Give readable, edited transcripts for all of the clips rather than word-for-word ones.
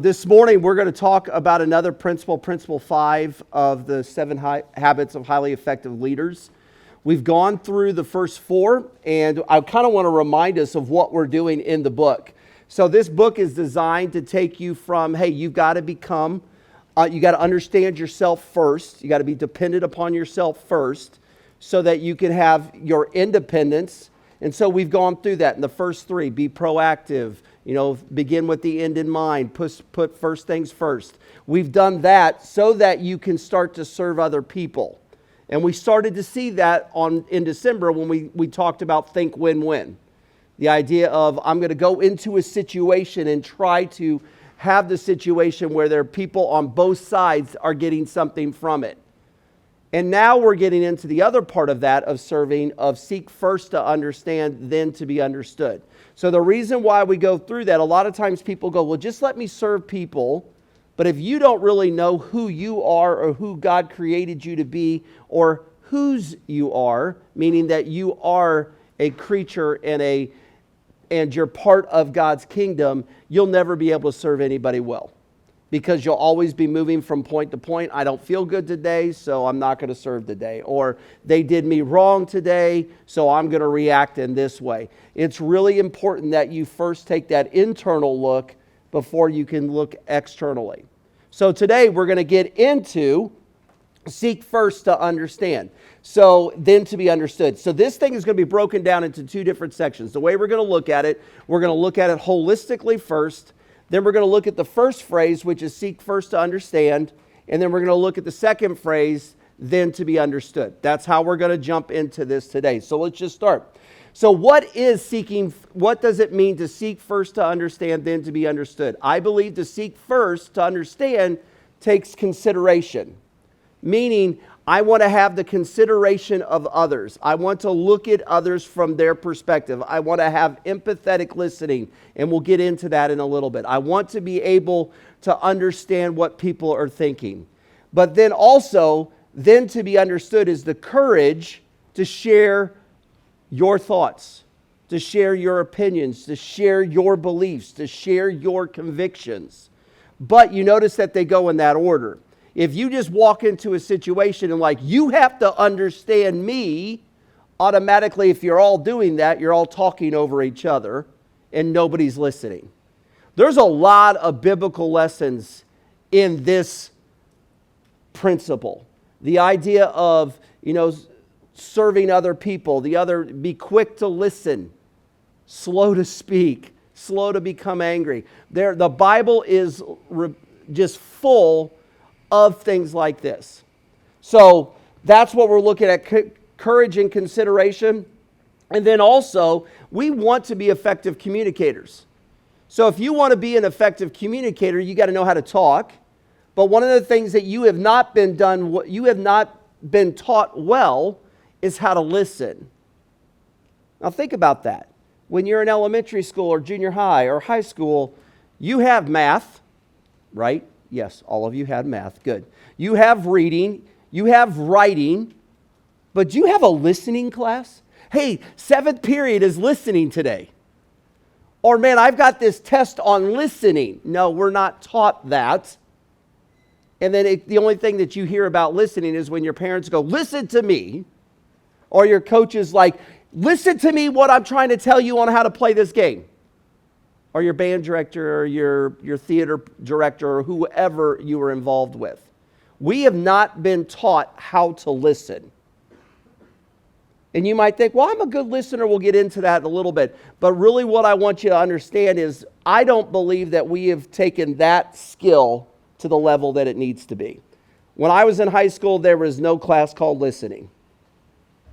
This morning, we're going to talk about another principle, Principle 5 of the 7 Habits of Highly Effective Leaders. We've gone through the first 4, and I kind of want to remind us of what we're doing in the book. So this book is designed to take you from, hey, you've got to become, you got to understand yourself first. You got to be dependent upon yourself first so that you can have your independence. And so we've gone through that in the first 3. Be proactive. Begin with the end in mind. Put first things first. We've done that so that you can start to serve other people. And we started to see that in December when we talked about think win-win. The idea of I'm going to go into a situation and try to have the situation where there are people on both sides are getting something from it. And now we're getting into the other part of that, of serving, of seek first to understand, then to be understood. So the reason why we go through that, a lot of times people go, well, just let me serve people. But if you don't really know who you are or who God created you to be or whose you are, meaning that you are a creature and you're part of God's kingdom, you'll never be able to serve anybody well. Because you'll always be moving from point to point. I don't feel good today, so I'm not going to serve today. Or they did me wrong today, so I'm going to react in this way. It's really important that you first take that internal look before you can look externally. So today we're going to get into seek first to understand. So then to be understood. So this thing is going to be broken down into 2 different sections. The way we're going to look at it, we're going to look at it holistically first. Then we're going to look at the first phrase, which is seek first to understand. And then we're going to look at the second phrase, then to be understood. That's how we're going to jump into this today. So let's just start. So what does it mean to seek first to understand, then to be understood? I believe to seek first to understand takes consideration. Meaning, I want to have the consideration of others. I want to look at others from their perspective. I want to have empathetic listening, and we'll get into that in a little bit. I want to be able to understand what people are thinking. But then also, then to be understood is the courage to share your thoughts, to share your opinions, to share your beliefs, to share your convictions. But you notice that they go in that order. If you just walk into a situation and you have to understand me, automatically if you're all doing that, you're all talking over each other and nobody's listening. There's a lot of biblical lessons in this principle. The idea of, serving other people, be quick to listen, slow to speak, slow to become angry. The Bible is just full of things like this. So that's what we're looking at, courage and consideration. And then also, we want to be effective communicators. So if you want to be an effective communicator, you got to know how to talk. But one of the things that you have not been taught well is how to listen. Now think about that. When you're in elementary school or junior high or high school, you have math, right? Yes, all of you had math. Good. You have reading. You have writing. But do you have a listening class? Hey, 7th period is listening today. Or, man, I've got this test on listening. No, we're not taught that. And then the only thing that you hear about listening is when your parents go, listen to me. Or your coach is like, listen to me what I'm trying to tell you on how to play this game. Or your band director or your theater director or whoever you were involved with. We have not been taught how to listen. And you might think, well, I'm a good listener. We'll get into that in a little bit. But really what I want you to understand is I don't believe that we have taken that skill to the level that it needs to be. When I was in high school, there was no class called listening.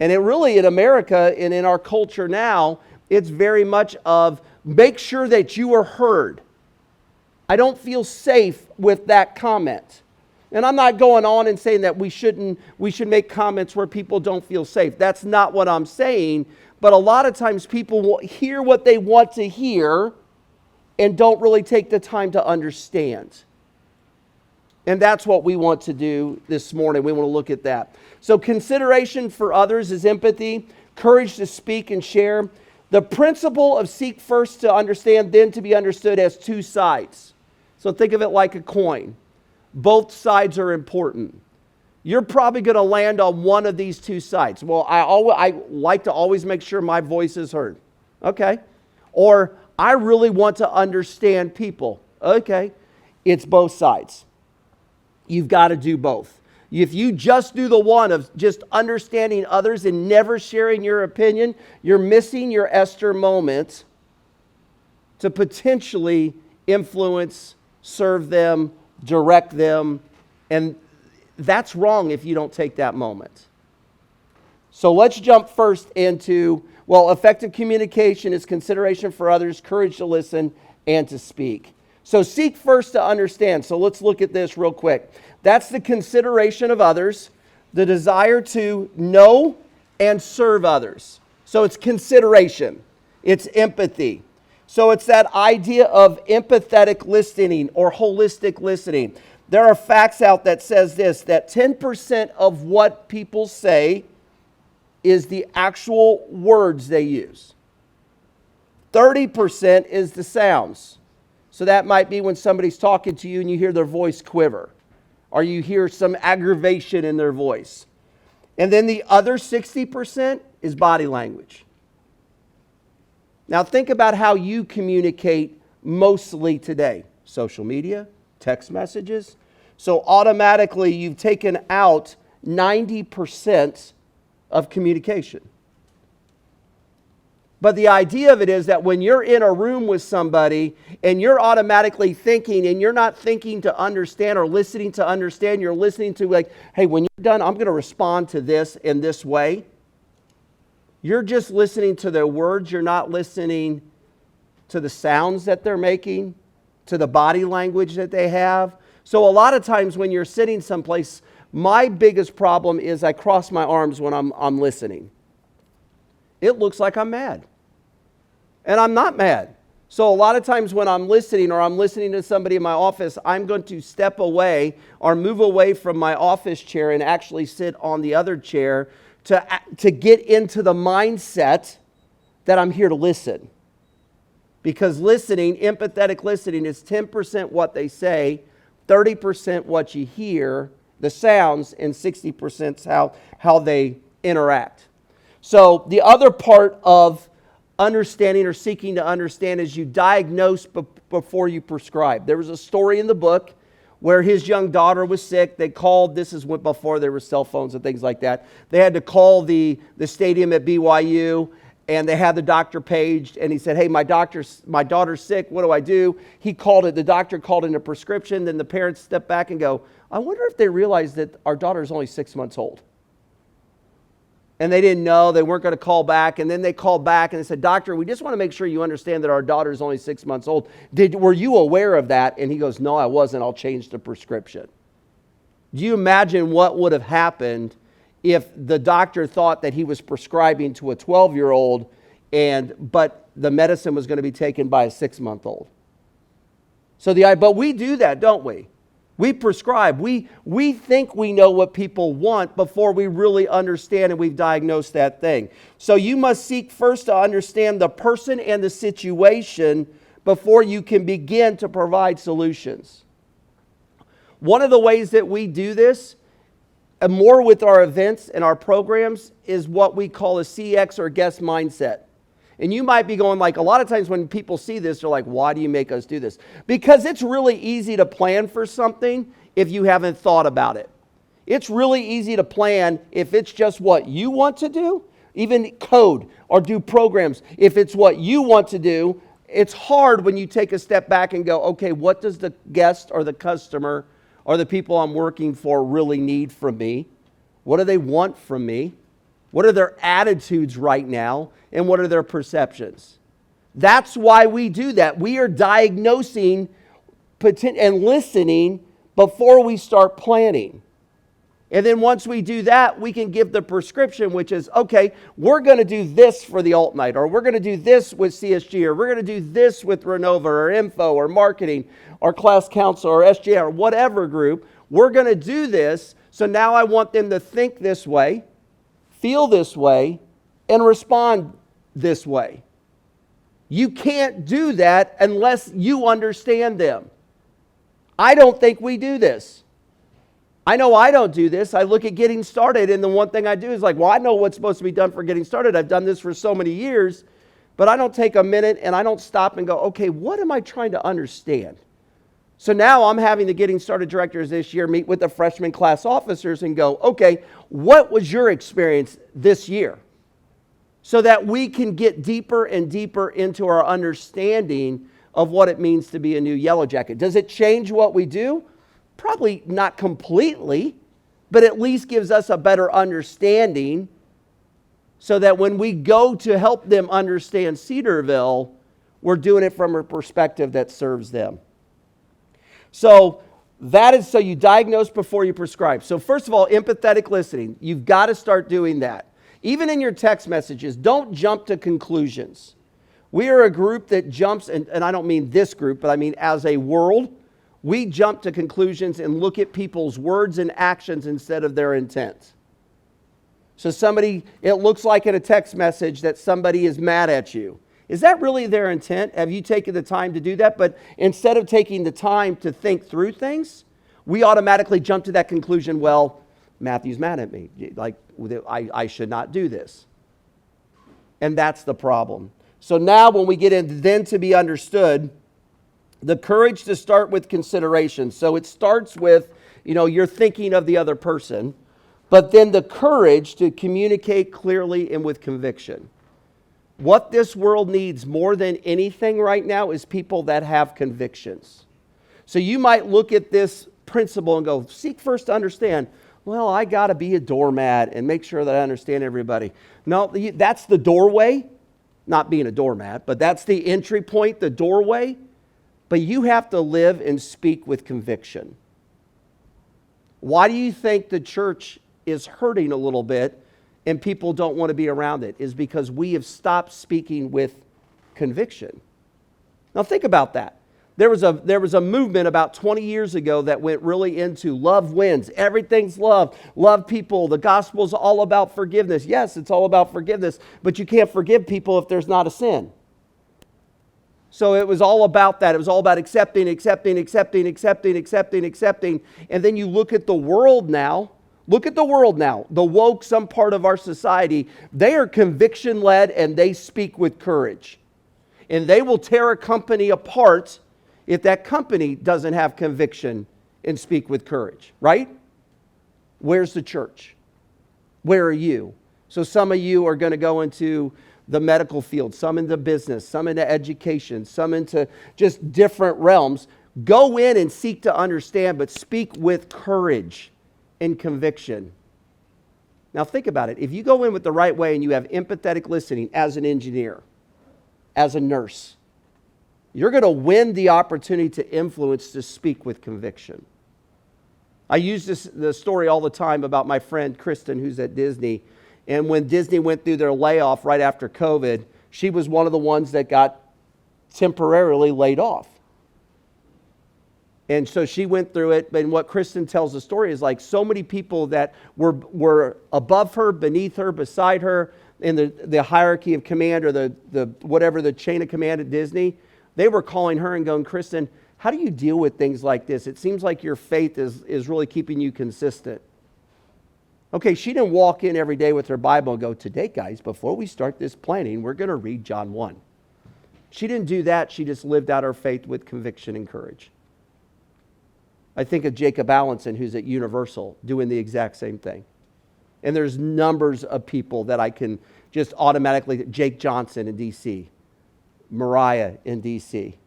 And it really, in America and in our culture now, it's very much of make sure that you are heard. I don't feel safe with that comment. And I'm not going on and saying that we should make comments where people don't feel safe. That's not what I'm saying. But a lot of times people will hear what they want to hear and don't really take the time to understand. And that's what we want to do this morning. We want to look at that. So consideration for others is empathy, courage to speak and share. The principle of seek first to understand, then to be understood has 2 sides. So think of it like a coin. Both sides are important. You're probably going to land on one of these two sides. Well, I like to always make sure my voice is heard. Okay. Or I really want to understand people. Okay. It's both sides. You've got to do both. If you just do the one of just understanding others and never sharing your opinion, you're missing your Esther moment to potentially influence, serve them, direct them, and that's wrong if you don't take that moment. So let's jump first into, effective communication is consideration for others, courage to listen, and to speak. So seek first to understand. So let's look at this real quick. That's the consideration of others, the desire to know and serve others. So it's consideration. It's empathy. So it's that idea of empathetic listening or holistic listening. There are facts out that says this, that 10% of what people say is the actual words they use. 30% is the sounds. So that might be when somebody's talking to you and you hear their voice quiver, or you hear some aggravation in their voice. And then the other 60% is body language. Now think about how you communicate mostly today. Social media, text messages. So automatically you've taken out 90% of communication. But the idea of it is that when you're in a room with somebody and you're automatically thinking, and you're not thinking to understand or listening to understand, you're listening to like, hey, when you're done, I'm going to respond to this in this way. You're just listening to their words. You're not listening to the sounds that they're making, to the body language that they have. So a lot of times when you're sitting someplace, my biggest problem is I cross my arms when I'm listening. It looks like I'm mad. And I'm not mad. So a lot of times when I'm listening or I'm listening to somebody in my office, I'm going to step away or move away from my office chair and actually sit on the other chair to get into the mindset that I'm here to listen. Because listening, empathetic listening, is 10% what they say, 30% what you hear, the sounds, and 60% how they interact. So the other part of understanding or seeking to understand is you diagnose before you prescribe. There was a story in the book where his young daughter was sick. They called, this is before there were cell phones and things like that. They had to call the stadium at BYU, and they had the doctor paged, and he said, hey, my daughter's sick, what do I do? He called it, the doctor called in a prescription, then the parents step back and go, I wonder if they realize that our daughter is only 6 months old. And they didn't know, they weren't going to call back. And then they called back and they said, doctor, we just want to make sure you understand that our daughter is only 6 months old. Were you aware of that? And he goes, no, I wasn't. I'll change the prescription. Do you imagine what would have happened if the doctor thought that he was prescribing to a 12-year-old, but the medicine was going to be taken by a 6-month-old? But we do that, don't we? We prescribe. We think we know what people want before we really understand and we've diagnosed that thing. So you must seek first to understand the person and the situation before you can begin to provide solutions. One of the ways that we do this, and more with our events and our programs, is what we call a CX or guest mindset. And you might be going like, a lot of times when people see this, they're like, why do you make us do this? Because it's really easy to plan for something if you haven't thought about it. It's really easy to plan if it's just what you want to do, even code or do programs. If it's what you want to do, it's hard when you take a step back and go, okay, what does the guest or the customer or the people I'm working for really need from me? What do they want from me? What are their attitudes right now? And what are their perceptions? That's why we do that. We are diagnosing and listening before we start planning. And then once we do that, we can give the prescription, which is, okay, we're going to do this for the alt night, or we're going to do this with CSG, or we're going to do this with Renova, or Info, or Marketing, or Class Council, or SGA, or whatever group. We're going to do this, so now I want them to think this way, feel this way, and respond this way. You can't do that unless you understand them. I don't think we do this. I know I don't do this. I look at getting started, and the one thing I do is like, well, I know what's supposed to be done for getting started. I've done this for so many years, but I don't take a minute and I don't stop and go, okay, what am I trying to understand? So now I'm having the Getting Started directors this year meet with the freshman class officers and go, okay, what was your experience this year? So that we can get deeper and deeper into our understanding of what it means to be a new Yellow Jacket. Does it change what we do? Probably not completely, but at least gives us a better understanding so that when we go to help them understand Cedarville, we're doing it from a perspective that serves them. So that is so you diagnose before you prescribe. So first of all, empathetic listening. You've got to start doing that. Even in your text messages, don't jump to conclusions. We are a group that jumps, and I don't mean this group, but I mean as a world, we jump to conclusions and look at people's words and actions instead of their intent. So it looks like in a text message that somebody is mad at you. Is that really their intent? Have you taken the time to do that? But instead of taking the time to think through things, we automatically jump to that conclusion, well, Matthew's mad at me. Like, I should not do this. And that's the problem. So now when we get in then to be understood, the courage to start with consideration. So it starts with, you're thinking of the other person, but then the courage to communicate clearly and with conviction. What this world needs more than anything right now is people that have convictions. So you might look at this principle and go, seek first to understand, well, I got to be a doormat and make sure that I understand everybody. No, that's the doorway, not being a doormat, but that's the entry point, the doorway. But you have to live and speak with conviction. Why do you think the church is hurting a little bit and people don't want to be around it? Is because we have stopped speaking with conviction. Now think about that. There was a movement about 20 years ago that went really into love wins. Everything's love. Love people. The gospel's all about forgiveness. Yes, it's all about forgiveness, but you can't forgive people if there's not a sin. So it was all about that. It was all about accepting. And then you look at the world now. Look at the world now. The woke, some part of our society, they are conviction-led and they speak with courage. And they will tear a company apart if that company doesn't have conviction and speak with courage, right? Where's the church? Where are you? So some of you are going to go into the medical field, some into business, some into education, some into just different realms. Go in and seek to understand, but speak with courage and conviction. Now think about it. If you go in with the right way and you have empathetic listening as an engineer, as a nurse, you're going to win the opportunity to influence to speak with conviction. I use the story all the time about my friend Kristen, who's at Disney. And when Disney went through their layoff right after COVID, she was one of the ones that got temporarily laid off. And so she went through it. And what Kristen tells the story is like so many people that were above her, beneath her, beside her in the hierarchy of command or the chain of command at Disney, they were calling her and going, Kristen, how do you deal with things like this? It seems like your faith is really keeping you consistent. Okay, she didn't walk in every day with her Bible and go, today, guys, before we start this planning, we're going to read John 1. She didn't do that. She just lived out her faith with conviction and courage. I think of Jacob Allenson, who's at Universal, doing the exact same thing. And there's numbers of people that I can just automatically, Jake Johnson in D.C., Mariah in D.C.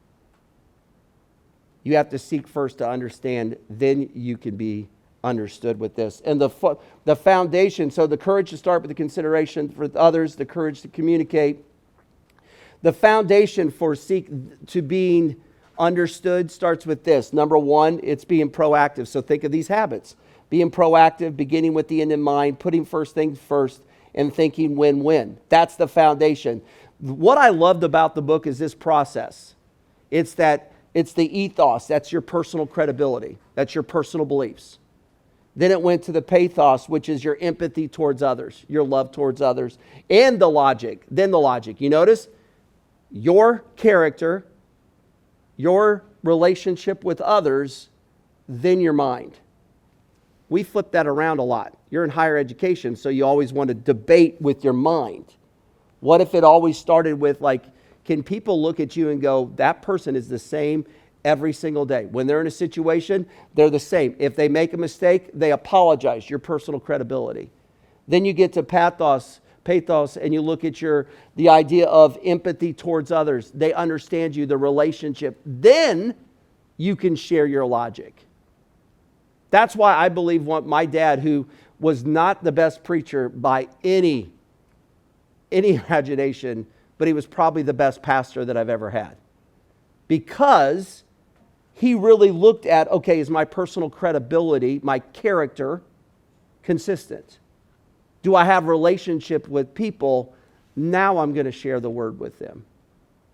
You have to seek first to understand, then you can be understood with this. And the foundation, so the courage to start with the consideration for others, the courage to communicate. The foundation for to being understood starts with this. Number one, it's being proactive. So think of these habits. Being proactive, beginning with the end in mind, putting first things first, and thinking win-win. That's the foundation. What I loved about the book is this process. It's the ethos. That's your personal credibility. That's your personal beliefs. Then it went to the pathos, which is your empathy towards others, your love towards others, and the logic. Then the logic. You notice? Your character, your relationship with others then your mind. We flip that around a lot. You're in higher education, so you always want to debate with your mind. What if it always started with, like, can people look at you and go, that person is the same every single day? When they're in a situation, they're the same. If they make a mistake, they apologize, your personal credibility. Then you get to pathos, and you look at the idea of empathy towards others. They understand you, the relationship. Then you can share your logic. That's why I believe my dad, who was not the best preacher by any imagination, but he was probably the best pastor that I've ever had. Because he really looked at, okay, is my personal credibility, my character, consistent? Do I have relationship with people? Now I'm going to share the word with them.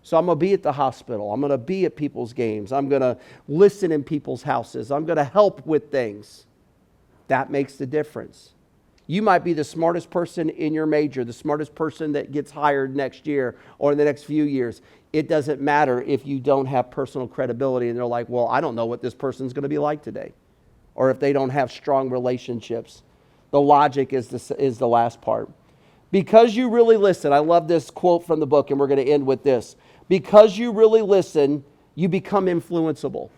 So I'm going to be at the hospital. I'm going to be at people's games. I'm going to listen in people's houses. I'm going to help with things. That makes the difference. You might be the smartest person in your major, the smartest person that gets hired next year or in the next few years. It doesn't matter if you don't have personal credibility and they're like, well, I don't know what this person's going to be like today. Or if they don't have strong relationships. The logic is the last part. Because you really listen, I love this quote from the book, and we're going to end with this. Because you really listen, you become influenceable.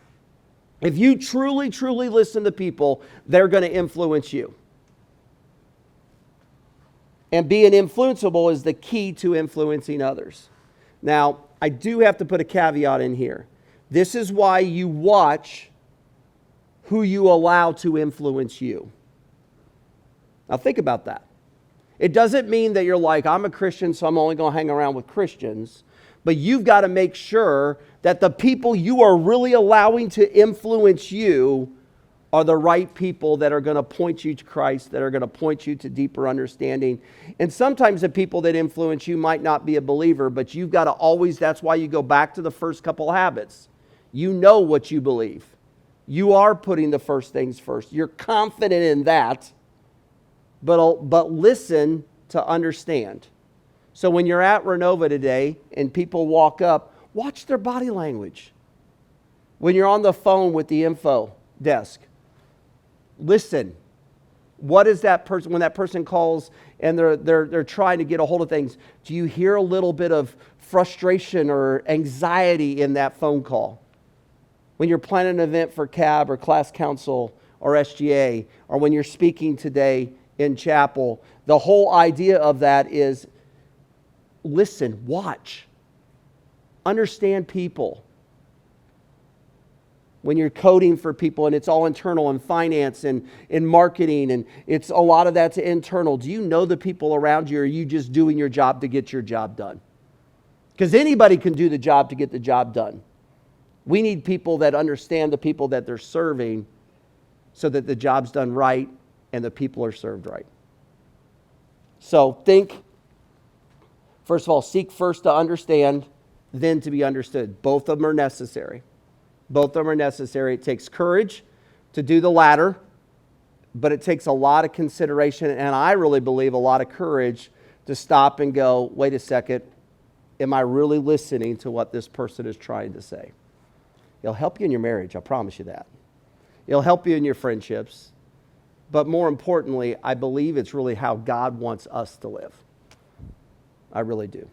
If you truly, truly listen to people, they're going to influence you. And being influenceable is the key to influencing others. Now, I do have to put a caveat in here. This is why you watch who you allow to influence you. Now, think about that. It doesn't mean that you're like, I'm a Christian, so I'm only going to hang around with Christians. But you've got to make sure that the people you are really allowing to influence you are the right people that are going to point you to Christ, that are going to point you to deeper understanding. And sometimes the people that influence you might not be a believer, but you've got to always, that's why you go back to the first couple habits. You know what you believe. You are putting the first things first. You're confident in that, but listen to understand. So when you're at Renova today and people walk up, watch their body language. When you're on the phone with the info desk, listen. What is that person, when that person calls and they're trying to get a hold of things, do you hear a little bit of frustration or anxiety in that phone call? When you're planning an event for CAB or class council or SGA, or when you're speaking today in chapel, the whole idea of that is listen, watch, understand people. When you're coding for people and it's all internal in finance and in marketing and it's a lot of that's internal, do you know the people around you or are you just doing your job to get your job done? Because anybody can do the job to get the job done. We need people that understand the people that they're serving so that the job's done right and the people are served right. So think, first of all, seek first to understand, then to be understood. Both of them are necessary. Both of them are necessary. It takes courage to do the latter, but it takes a lot of consideration, and I really believe a lot of courage to stop and go, wait a second, am I really listening to what this person is trying to say? It'll help you in your marriage, I promise you that. It'll help you in your friendships. But more importantly, I believe it's really how God wants us to live. I really do.